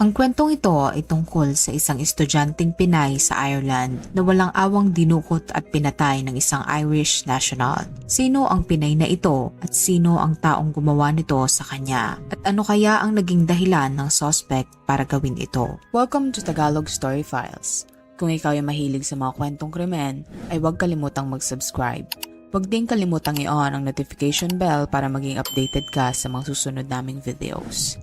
Ang kwentong ito ay tungkol sa isang estudyanteng Pinay sa Ireland na walang awang dinukot at pinatay ng isang Irish national. Sino ang Pinay na ito at sino ang taong gumawa nito sa kanya? At ano kaya ang naging dahilan ng suspect para gawin ito? Welcome to Tagalog Story Files. Kung ikaw ay mahilig sa mga kwentong krimen, ay huwag kalimutang mag-subscribe. Huwag din kalimutang i-on ang notification bell para maging updated ka sa mga susunod naming videos.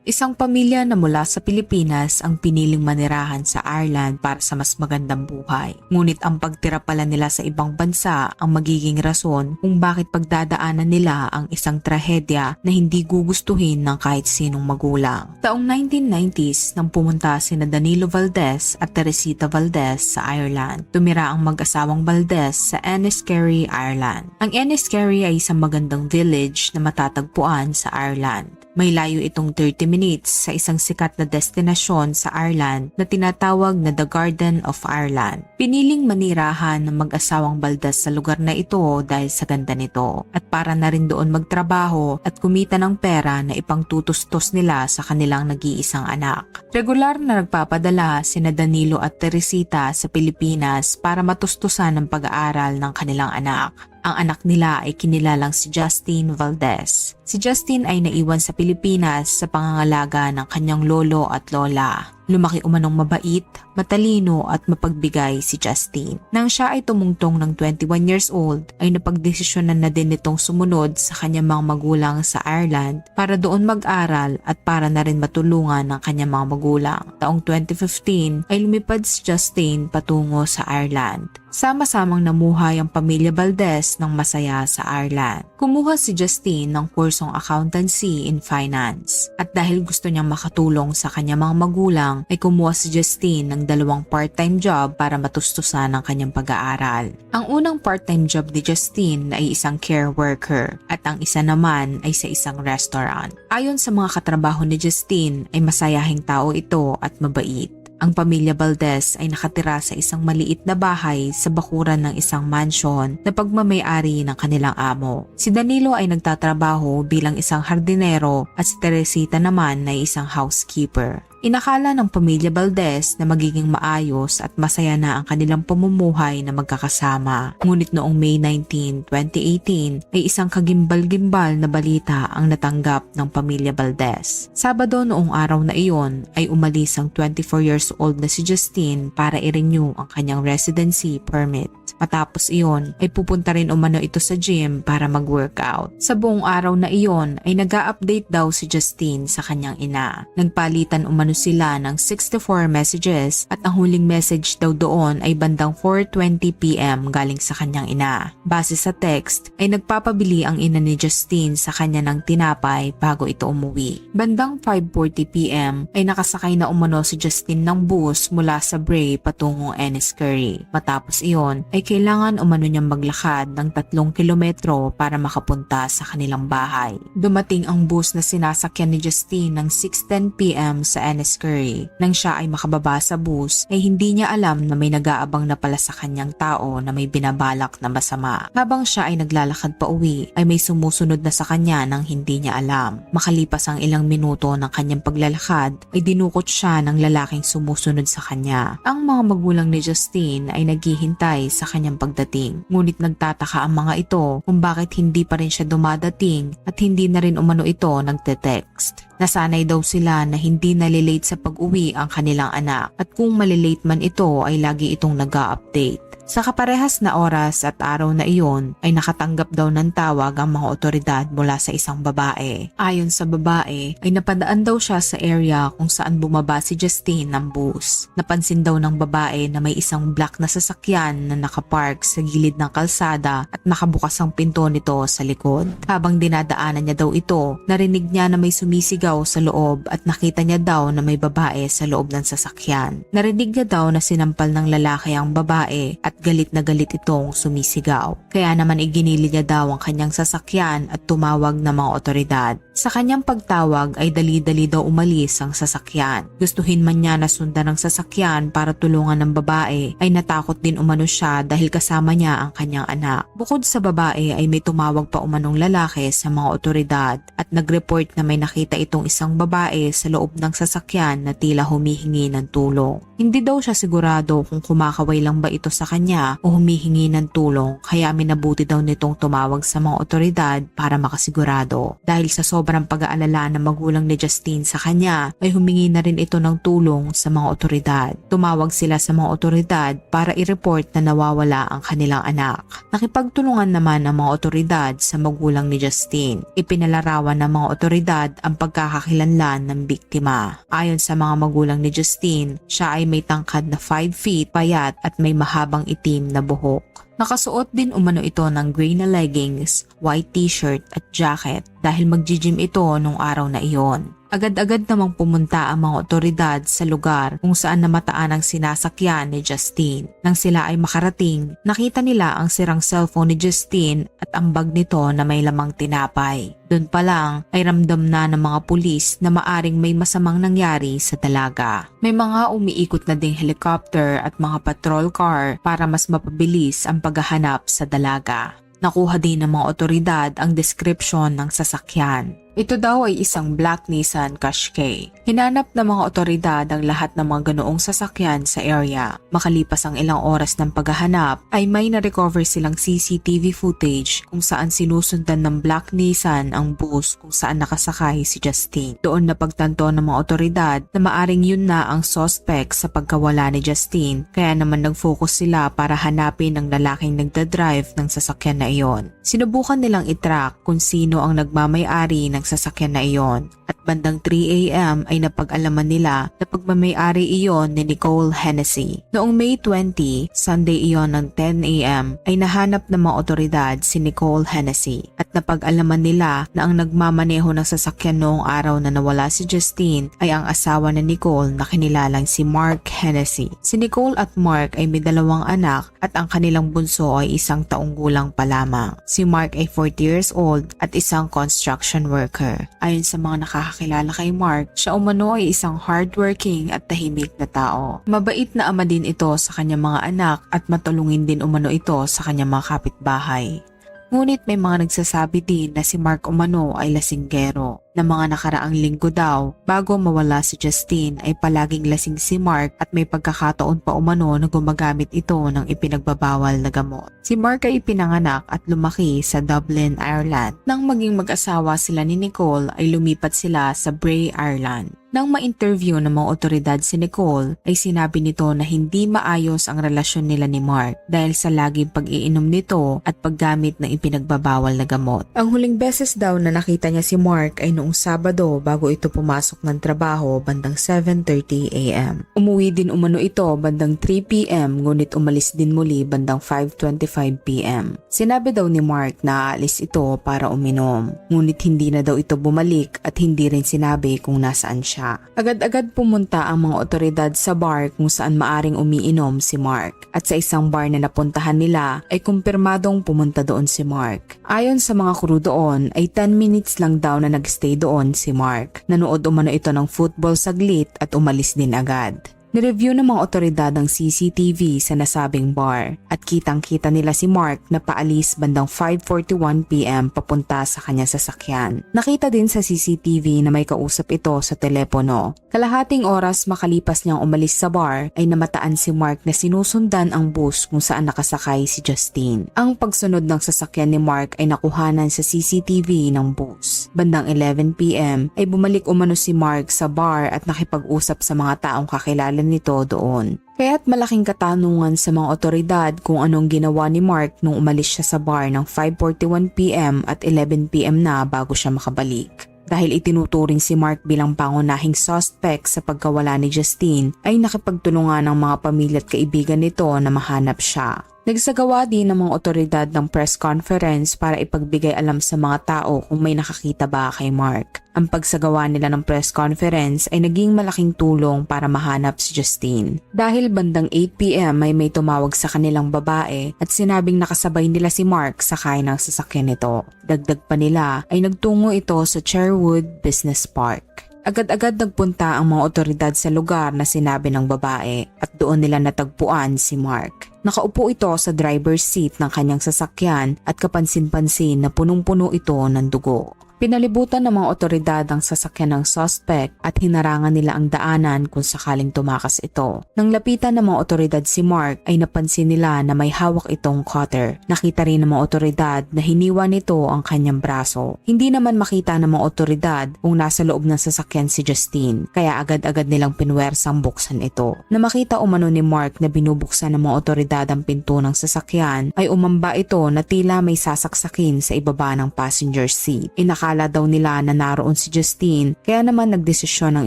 Isang pamilya na mula sa Pilipinas ang piniling manirahan sa Ireland para sa mas magandang buhay. Ngunit ang pagtira pala nila sa ibang bansa ang magiging rason kung bakit pagdadaanan nila ang isang trahedya na hindi gugustuhin ng kahit sinong magulang. Taong 1990s nang pumunta sina Danilo Valdez at Teresita Valdez sa Ireland. Tumira ang mag-asawang Valdez sa Enniskerry, Ireland. Ang Enniskerry ay isang magandang village na matatagpuan sa Ireland. May layo itong 30 minutes sa isang sikat na destinasyon sa Ireland na tinatawag na The Garden of Ireland. Piniling manirahan ng mag-asawang Valdez sa lugar na ito dahil sa ganda nito at para na rin doon magtrabaho at kumita ng pera na ipangtutustos nila sa kanilang nag-iisang anak. Regular na nagpapadala sina Danilo at Teresita sa Pilipinas para matustusan ang pag-aaral ng kanilang anak. Ang anak nila ay kinilalang si Justin Valdez. Si Justin ay naiwan sa Pilipinas sa pangangalaga ng kanyang lolo at lola. Lumaki umanong mabait, matalino at mapagbigay si Justin. Nang siya ay tumungtong ng 21 years old, ay napagdesisyonan na din nitong sumunod sa kanyang mga magulang sa Ireland para doon mag-aral at para na rin matulungan ng kanyang mga magulang. Taong 2015 ay lumipad si Justin patungo sa Ireland. Sama-samang namuhay ang pamilya Valdez ng masaya sa Ireland. Kumuha si Justin ng kursong accountancy in finance. At dahil gusto niyang makatulong sa kanyang mga magulang, ay kumuha si Justin ng 2 part-time job para matustusan ang kanyang pag-aaral. Ang unang part-time job ni Justin ay isang care worker at ang isa naman ay sa isang restaurant. Ayon sa mga katrabaho ni Justin ay masayahing tao ito at mabait. Ang pamilya Valdez ay nakatira sa isang maliit na bahay sa bakuran ng isang mansion na pagmamay-ari ng kanilang amo. Si Danilo ay nagtatrabaho bilang isang hardinero at si Teresita naman ay isang housekeeper. Inakala ng pamilya Valdez na magiging maayos at masaya na ang kanilang pamumuhay na magkakasama. Ngunit noong May 19, 2018 ay isang kagimbal-gimbal na balita ang natanggap ng pamilya Valdez. Sabado noong araw na iyon ay umalis ang 24 years old na si Justin para i-renew ang kanyang residency permit. Matapos iyon ay pupunta rin umano ito sa gym para mag-workout. Sa buong araw na iyon ay nag-a-update daw si Justin sa kanyang ina. Nagpalitan umano sila ng 64 messages at ang huling message daw doon ay bandang 4:20 PM galing sa kanyang ina. Base sa text ay nagpapabili ang ina ni Justin sa kanya ng tinapay bago ito umuwi. Bandang 5:40 PM ay nakasakay na umano si Justin ng bus mula sa Bray patungong Enniskerry. Matapos iyon ay kailangan umano niyang maglakad ng 3 kilometro para makapunta sa kanilang bahay. Dumating ang bus na sinasakyan ni Justin ng 6:10 PM sa Enniskerry. Nang siya ay makababa sa bus, ay hindi niya alam na may nag-aabang na pala sa kanyang tao na may binabalak na masama. Habang siya ay naglalakad pa uwi, ay may sumusunod na sa kanya nang hindi niya alam. Makalipas ang ilang minuto ng kanyang paglalakad, ay dinukot siya ng lalaking sumusunod sa kanya. Ang mga magulang ni Justin ay naghihintay sa kanyang pagdating. Ngunit nagtataka ang mga ito kung bakit hindi pa rin siya dumadating at hindi na rin umano ito nagte-text. Nasanay daw sila na hindi nalilate sa pag-uwi ang kanilang anak at kung malilate man ito ay lagi itong nag-a-update. Sa kaparehas na oras at araw na iyon ay nakatanggap daw ng tawag ang mga otoridad mula sa isang babae. Ayon sa babae ay napadaan daw siya sa area kung saan bumaba si Justin ng bus. Napansin daw ng babae na may isang black na sasakyan na nakapark sa gilid ng kalsada at nakabukas ang pinto nito sa likod. Habang dinadaanan niya daw ito, narinig niya na may sumisigaw sa loob at nakita niya daw na may babae sa loob ng sasakyan. Narinig niya daw na sinampal ng lalaki ang babae at galit na galit itong sumisigaw. Kaya naman iginili niya daw ang kanyang sasakyan at tumawag ng mga otoridad. Sa kanyang pagtawag ay dali-dali daw umalis ang sasakyan. Gustuhin man niya na sundan ang sasakyan para tulungan ng babae ay natakot din umano siya dahil kasama niya ang kanyang anak. Bukod sa babae ay may tumawag pa umanong lalaki sa mga otoridad at nag-report na may nakita itong isang babae sa loob ng sasakyan na tila humihingi ng tulong. Hindi daw siya sigurado kung kumakaway lang ba ito sa kanya o humihingi ng tulong kaya minabuti daw nitong tumawag sa mga otoridad para makasigurado. Dahil sa sobrang pag-aalala ng magulang ni Justine sa kanya ay humingi na rin ito ng tulong sa mga otoridad. Tumawag sila sa mga otoridad para i-report na nawawala ang kanilang anak. Nakipagtulungan naman ang mga otoridad sa magulang ni Justine. Ipinalarawan ng mga otoridad ang pagkakakilanlan ng biktima. Ayon sa mga magulang ni Justine, siya ay may tangkad na 5 feet, payat at may mahabang itim na buhok. Nakasuot din umano ito ng gray na leggings, white t-shirt at jacket dahil mag-gym ito nung araw na iyon. Agad-agad namang pumunta ang mga otoridad sa lugar kung saan namataan ang sinasakyan ni Justine. Nang sila ay makarating, nakita nila ang sirang cellphone ni Justine at ang bag nito na may lamang tinapay. Doon pa lang ay ramdam na ng mga pulis na maaring may masamang nangyari sa dalaga. May mga umiikot na ding helicopter at mga patrol car para mas mapabilis ang paghahanap sa dalaga. Nakuha din ng mga otoridad ang description ng sasakyan. Ito daw ay isang black Nissan Qashqai. Hinanap ng mga otoridad ang lahat ng mga ganoong sasakyan sa area. Makalipas ang ilang oras ng paghahanap ay may na-recover silang CCTV footage kung saan sinusundan ng black Nissan ang bus kung saan nakasakay si Justine. Doon napagtanto ng mga otoridad na maaring yun na ang suspect sa pagkawala ni Justine kaya naman nag-focus sila para hanapin ang lalaking nagdadrive ng sasakyan na iyon. Sinubukan nilang itrack kung sino ang nagmamay-ari ng sasakyan na iyon at bandang 3 AM ay napag-alaman nila na pagmamay-ari iyon ni Nicole Hennessy. Noong May 20, Sunday iyon ng 10 AM ay nahanap ng mga otoridad si Nicole Hennessy at napag-alaman nila na ang nagmamaneho ng sasakyan noong araw na nawala si Justine ay ang asawa ni Nicole na kinilalang si Mark Hennessy. Si Nicole at Mark ay may 2 anak at ang kanilang bunso ay 1 taong gulang pa lamang. Si Mark ay 40 years old at isang construction worker. Ayon sa mga nakakakilala kay Mark, siya umano ay isang hardworking at tahimik na tao. Mabait na ama din ito sa kanyang mga anak at matulungin din umano ito sa kanyang mga kapitbahay. Ngunit may mga nagsasabi din na si Mark umano ay lasinggero. Na mga nakaraang linggo daw, bago mawala si Justine ay palaging lasing si Mark at may pagkakataon pa umano na gumagamit ito ng ipinagbabawal na gamot. Si Mark ay ipinanganak at lumaki sa Dublin, Ireland. Nang maging mag-asawa sila ni Nicole ay lumipat sila sa Bray, Ireland. Nang ma-interview ng mga otoridad si Nicole ay sinabi nito na hindi maayos ang relasyon nila ni Mark dahil sa laging pag-iinom nito at paggamit ng ipinagbabawal na gamot. Ang huling beses daw na nakita niya si Mark ay noong Sabado bago ito pumasok ng trabaho bandang 7:30 AM. Umuwi din umano ito bandang 3 PM ngunit umalis din muli bandang 5:25 PM. Sinabi daw ni Mark na aalis ito para uminom ngunit hindi na daw ito bumalik at hindi rin sinabi kung nasaan siya. Agad-agad pumunta ang mga otoridad sa bar kung saan maaring umiinom si Mark at sa isang bar na napuntahan nila ay kumpirmadong pumunta doon si Mark. Ayon sa mga crew doon ay 10 minutes lang daw na nagstay doon si Mark. Nanood umano ito ng football saglit at umalis din agad. Nireview ng mga otoridad ang CCTV sa nasabing bar at kitang-kita nila si Mark na paalis bandang 5:41 PM papunta sa kanyang sasakyan. Nakita din sa CCTV na may kausap ito sa telepono. Kalahating oras makalipas niyang umalis sa bar ay namataan si Mark na sinusundan ang bus kung saan nakasakay si Justine. Ang pagsunod ng sasakyan ni Mark ay nakuhanan sa CCTV ng bus. Bandang 11 PM ay bumalik umano si Mark sa bar at nakipag-usap sa mga taong kakilala nito doon. Kaya't malaking katanungan sa mga otoridad kung anong ginawa ni Mark nung umalis siya sa bar ng 5:41 PM at 11 PM na bago siya makabalik. Dahil itinuturing si Mark bilang pangunahing suspect sa pagkawala ni Justine, ay nakipagtulungan ng mga pamilya at kaibigan nito na mahanap siya. Nagsagawa din ng mga otoridad ng press conference para ipagbigay alam sa mga tao kung may nakakita ba kay Mark. Ang pagsagawa nila ng press conference ay naging malaking tulong para mahanap si Justine. Dahil bandang 8 PM ay may tumawag sa kanilang babae at sinabing nakasabay nila si Mark sakay ng sasakyan nito. Dagdag pa nila ay nagtungo ito sa Cherwood Business Park. Agad-agad nagpunta ang mga otoridad sa lugar na sinabi ng babae at doon nila natagpuan si Mark. Nakaupo ito sa driver's seat ng kanyang sasakyan at kapansin-pansin na punong-puno ito ng dugo. Pinalibutan ng mga otoridad ang sasakyan ng suspect at hinarangan nila ang daanan kung sakaling tumakas ito. Nang lapitan ng mga otoridad si Mark ay napansin nila na may hawak itong cutter. Nakita rin ng mga otoridad na hiniwa nito ang kanyang braso. Hindi naman makita ng mga otoridad kung nasa loob ng sasakyan si Justine, kaya agad-agad nilang pinwersang buksan ito. Na makita umano ni Mark na binubuksan ng mga otoridad ang pinto ng sasakyan ay umamba ito na tila may sasaksakin sa ibaba ng passenger seat. Akala daw nila na naroon si Justine kaya naman nagdesisyon ng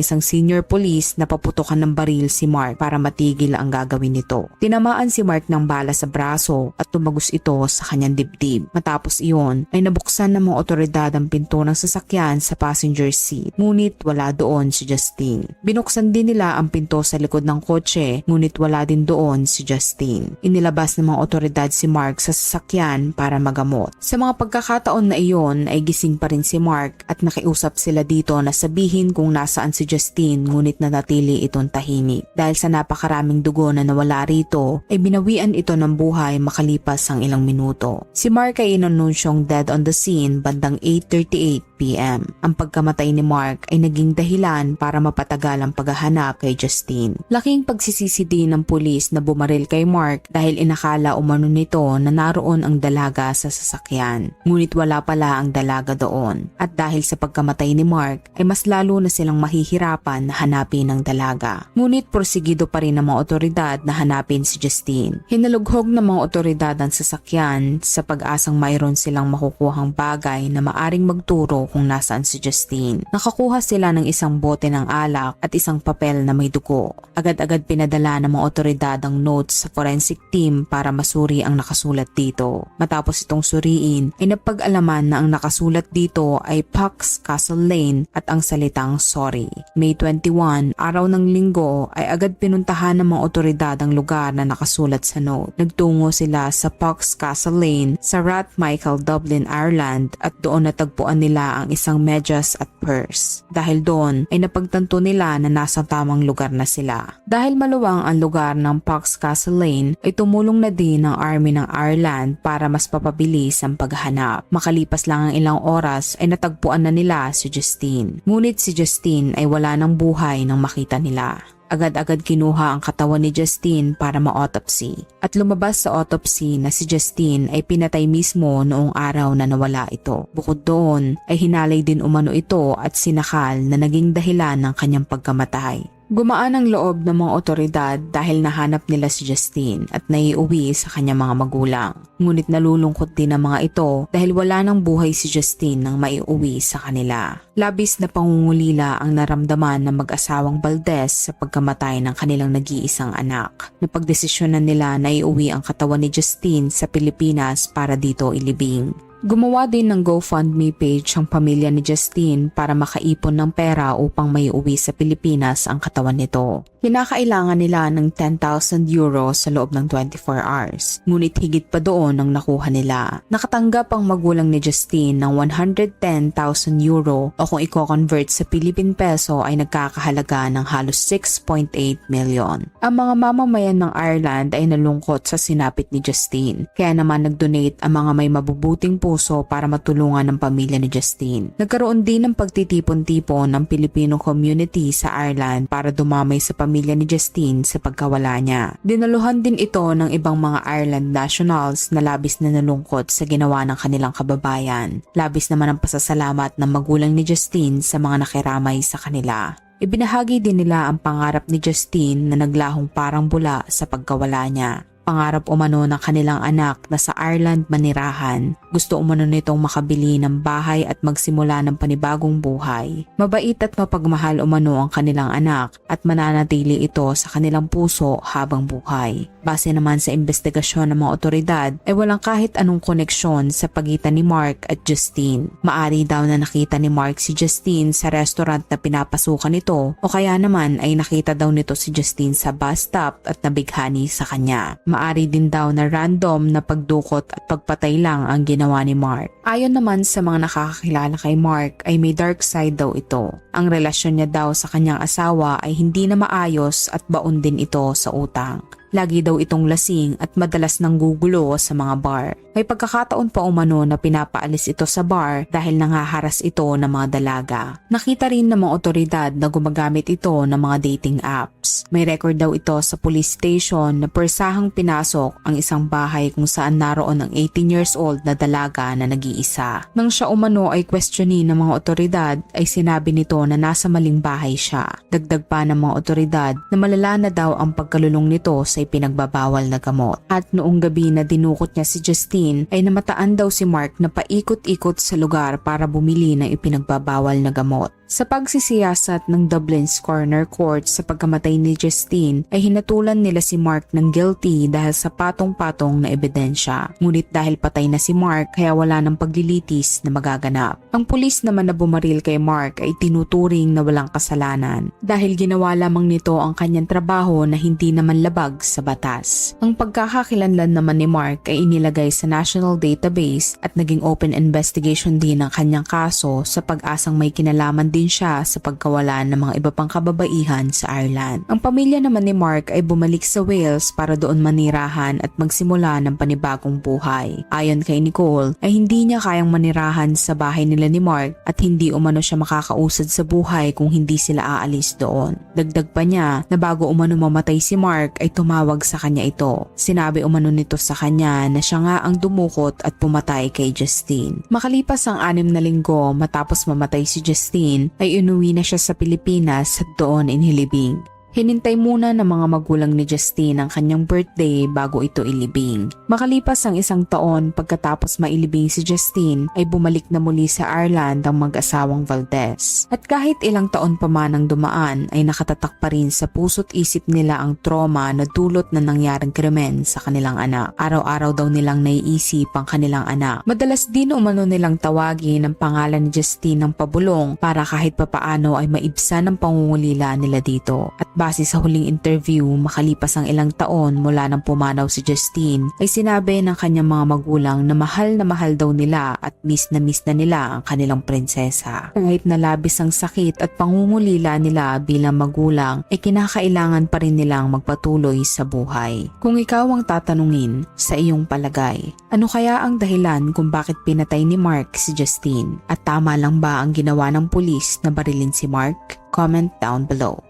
isang senior police na paputukan ng baril si Mark para matigil ang gagawin nito. Tinamaan si Mark ng bala sa braso at tumagos ito sa kanyang dibdib. Matapos iyon ay nabuksan ng mga otoridad ang pinto ng sasakyan sa passenger seat, ngunit wala doon si Justine. Binuksan din nila ang pinto sa likod ng kotse, ngunit wala din doon si Justine. Inilabas ng mga otoridad si Mark sa sasakyan para magamot. Sa mga pagkakataon na iyon ay gising pa rin si Mark at nakiusap sila dito na sabihin kung nasaan si Justine, ngunit nanatili itong tahimik. Dahil sa napakaraming dugo na nawala rito ay binawian ito ng buhay makalipas ang ilang minuto. Si Mark ay inanunsyong dead on the scene bandang 8:38 PM. Ang pagkamatay ni Mark ay naging dahilan para mapatagal ang paghahanap kay Justine. Laking pagsisisi din ng pulis na bumaril kay Mark dahil inakala umano nito na naroon ang dalaga sa sasakyan. Ngunit wala pala ang dalaga doon. At dahil sa pagkamatay ni Mark ay mas lalo na silang mahihirapan na hanapin ang dalaga. Ngunit porsigido pa rin ng mga otoridad na hanapin si Justine. Hinalughog ng mga otoridad ang sasakyan sa pag-asang mayroon silang makukuhang bagay na maaring magturo kung nasaan si Justine. Nakakuha sila ng isang bote ng alak at isang papel na may dugo. Agad-agad pinadala ng mga otoridad ang notes sa forensic team para masuri ang nakasulat dito. Matapos itong suriin ay napag-alaman na ang nakasulat dito ay Pucks Castle Lane at ang salitang sorry. May 21, araw ng linggo ay agad pinuntahan ng mga otoridad ang lugar na nakasulat sa note. Nagtungo sila sa Pucks Castle Lane sa Rathmichael, Dublin, Ireland at doon natagpuan nila ang isang medyas at purse. Dahil doon ay napagtanto nila na nasa tamang lugar na sila. Dahil maluwang ang lugar ng Pucks Castle Lane ay tumulong na din ang Army ng Ireland para mas papabilis ang paghahanap. Makalipas lang ang ilang oras ay natagpuan na nila si Justine. Ngunit si Justine ay wala ng buhay nang makita nila. Agad-agad kinuha ang katawan ni Justine para ma-autopsy at lumabas sa autopsy na si Justine ay pinatay mismo noong araw na nawala ito. Bukod doon ay hinalay din umano ito at sinakal na naging dahilan ng kanyang pagkamatay. Gumaan ang loob ng mga otoridad dahil nahanap nila si Justine at naiuwi sa kanyang mga magulang. Ngunit nalulungkot din ang mga ito dahil wala nang buhay si Justine nang maiuwi sa kanila. Labis na pangungulila ang naramdaman ng mag-asawang Valdez sa pagkamatay ng kanilang nag-iisang anak. Napagdesisyonan nila na iuwi ang katawan ni Justine sa Pilipinas para dito ilibing. Gumawa din ng GoFundMe page ang pamilya ni Justine para makaipon ng pera upang maiuwi sa Pilipinas ang katawan nito. Kinakailangan nila ng 10,000 euro sa loob ng 24 hours. Ngunit higit pa doon ang nakuha nila. Nakatanggap ang magulang ni Justine ng 110,000 euro o kung i-convert sa Philippine peso ay nagkakahalaga ng halos 6.8 million. Ang mga mamamayan ng Ireland ay nalungkot sa sinapit ni Justine. Kaya naman nag-donate ang mga may mabubuting puso para matulungan ng pamilya ni Justine. Nagkaroon din ng pagtitipon-tipon ng Filipino community sa Ireland para dumamay sa pamilya ni Justine sa pagkawala niya. Dinaluhan din ito ng ibang mga Ireland nationals na labis na nalungkot sa ginawa ng kanilang kababayan. Labis naman ang pasasalamat ng magulang ni Justine sa mga nakiramay sa kanila. Ibinahagi din nila ang pangarap ni Justine na naglahong parang bula sa pagkawala niya. Pangarap umano ng kanilang anak na sa Ireland manirahan. Gusto umano nitong makabili ng bahay at magsimula ng panibagong buhay. Mabait at mapagmahal umano ang kanilang anak at mananatili ito sa kanilang puso habang buhay. Base naman sa investigasyon ng mga otoridad ay walang kahit anong koneksyon sa pagitan ni Mark at Justine. Maari daw na nakita ni Mark si Justine sa restaurant na pinapasukan nito o kaya naman ay nakita daw nito si Justine sa bus stop at nabighani sa kanya. Maari din daw na random na pagdukot at pagpatay lang ang ginawa ni Mark. Ayon naman sa mga nakakakilala kay Mark ay may dark side daw ito. Ang relasyon niya daw sa kanyang asawa ay hindi na maayos at baon din ito sa utang. Lagi daw itong lasing at madalas nang gugulo sa mga bar. May pagkakataon pa umano na pinapaalis ito sa bar dahil nangaharas ito ng mga dalaga. Nakita rin ng mga otoridad na gumagamit ito ng mga dating apps. May record daw ito sa police station na persahang pinasok ang isang bahay kung saan naroon ang 18 years old na dalaga na nag-iisa. Nang siya umano ay questionin ng mga otoridad ay sinabi nito na nasa maling bahay siya. Dagdag pa ng mga otoridad na malala na daw ang pagkalulong nito sa ipinagbabawal na gamot. At noong gabi na dinukot niya si Justine ay namataan daw si Mark na paikot-ikot sa lugar para bumili ng ipinagbabawal na gamot. Sa pagsisiyasat ng Dublin's Coroner Court sa pagkamatay ni Justine ay hinatulan nila si Mark ng guilty dahil sa patong-patong na ebidensya. Ngunit dahil patay na si Mark kaya wala ng paglilitis na magaganap. Ang pulis naman na bumaril kay Mark ay tinuturing na walang kasalanan dahil ginawa lamang nito ang kanyang trabaho na hindi naman labag sa batas. Ang pagkakakilanlan naman ni Mark ay inilagay sa national database at naging open investigation din ang kanyang kaso sa pag-asang may kinalaman din siya sa pagkawala ng mga iba pang kababaihan sa Ireland. Ang pamilya naman ni Mark ay bumalik sa Wales para doon manirahan at magsimula ng panibagong buhay. Ayon kay Nicole ay hindi niya kayang manirahan sa bahay nila ni Mark at hindi umano siya makakausad sa buhay kung hindi sila aalis doon. Dagdag pa niya na bago umano mamatay si Mark ay tumawag sa kanya ito. Sinabi umano nito sa kanya na siya nga ang dumukot at pumatay kay Justine. Makalipas ang 6 na linggo matapos mamatay si Justine ay inuwi na siya sa Pilipinas at doon inilibing. Hinintay muna ng mga magulang ni Justine ang kanyang birthday bago ito ilibing. Makalipas ang 1 taon pagkatapos mailibing si Justine ay bumalik na muli sa Ireland ang mag-asawang Valdez. At kahit ilang taon pa man ang dumaan ay nakatatak pa rin sa puso't isip nila ang trauma na dulot na nangyaring krimen sa kanilang anak. Araw-araw daw nilang naiisip ang kanilang anak. Madalas din umano nilang tawagin ang pangalan ni Justine ng pabulong para kahit papaano ay maibsan ang pangungulila nila dito. At base sa huling interview, makalipas ang ilang taon mula nang pumanaw si Justine, ay sinabi ng kanyang mga magulang na mahal daw nila at miss na nila ang kanilang prinsesa. Kahit na labis ang sakit at pangungulila nila bilang magulang, ay kinakailangan pa rin nilang magpatuloy sa buhay. Kung ikaw ang tatanungin, sa iyong palagay, ano kaya ang dahilan kung bakit pinatay ni Mark si Justine? At tama lang ba ang ginawa ng pulis na barilin si Mark? Comment down below.